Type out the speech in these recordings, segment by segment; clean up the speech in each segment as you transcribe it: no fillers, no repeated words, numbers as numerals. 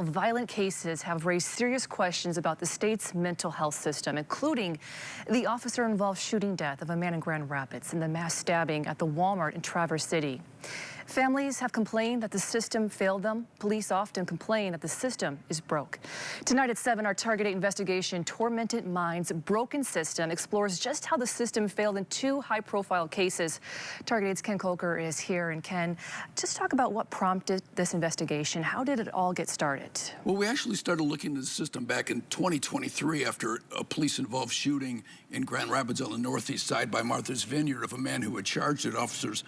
Violent cases have raised serious questions about the state's mental health system, including the officer-involved shooting death of a man in Grand Rapids and the mass stabbing at the Walmart in Traverse City. Families have complained that the system failed them. Police often complain that the system is broke. Tonight at 7, our Target 8 investigation, Tormented Minds, Broken System, explores just how the system failed in 2 high-profile cases. Target 8's Ken Coker is here. And Ken, just talk about what prompted this investigation. How did it all get started? Well, we actually started looking at the system back in 2023 after a police-involved shooting in Grand Rapids on the northeast side by Martha's Vineyard of a man who had charged at officers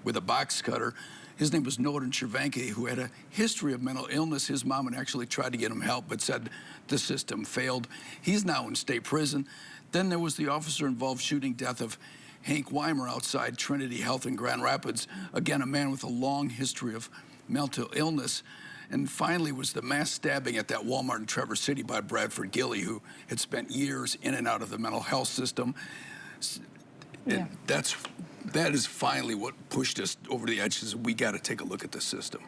with a box cutter. His name was Norton Cervenka, who had a history of mental illness. His mom had actually tried to get him help, but said the system failed. He's now in state prison. Then there was the officer-involved shooting death of Hank Weimer outside Trinity Health in Grand Rapids. Again, a man with a long history of mental illness. And finally was the mass stabbing at that Walmart in Traverse City by Bradford Gilly, who had spent years in and out of the mental health system. Yeah. And that is finally what pushed us over the edge. Is we got to take a look at the system.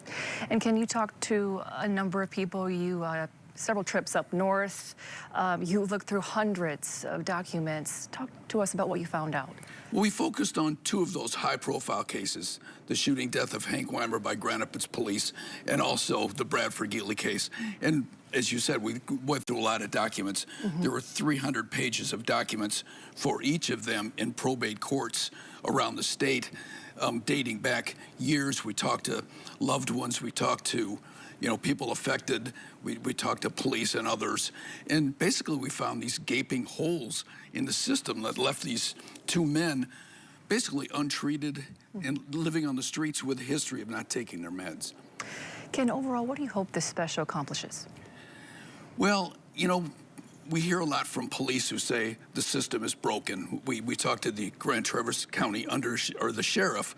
And can you talk to a number of people? You several trips up north. You looked through hundreds of documents. Talk to us about what you found out. Well, we focused on 2 of those high-profile cases, the shooting death of Hank Weimer by Grand Rapids police and also the Bradford Gilly case. And as you said, we went through a lot of documents. There were 300 pages of documents for each of them in probate courts around the state, dating back years. We talked to loved ones. We talked to people affected. We talked to police and others. And basically we found these gaping holes in the system that left these 2 men basically untreated and living on the streets with a history of not taking their meds. Ken, overall, what do you hope this special accomplishes? Well, we hear a lot from police who say the system is broken. We talked to the Grand Traverse County the sheriff,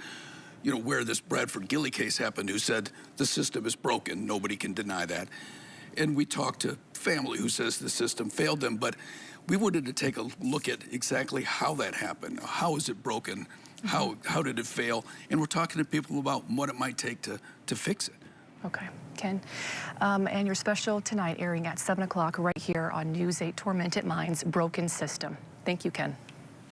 where this Bradford Gilly case happened, who said the system is broken. Nobody can deny that. And we talked to family who says the system failed them, but we wanted to take a look at exactly how that happened. How is it broken? How did it fail? And we're talking to people about what it might take to fix it. Okay, Ken. And your special tonight airing at 7 o'clock right here on News 8, Tormented Minds, Broken System. Thank you, Ken.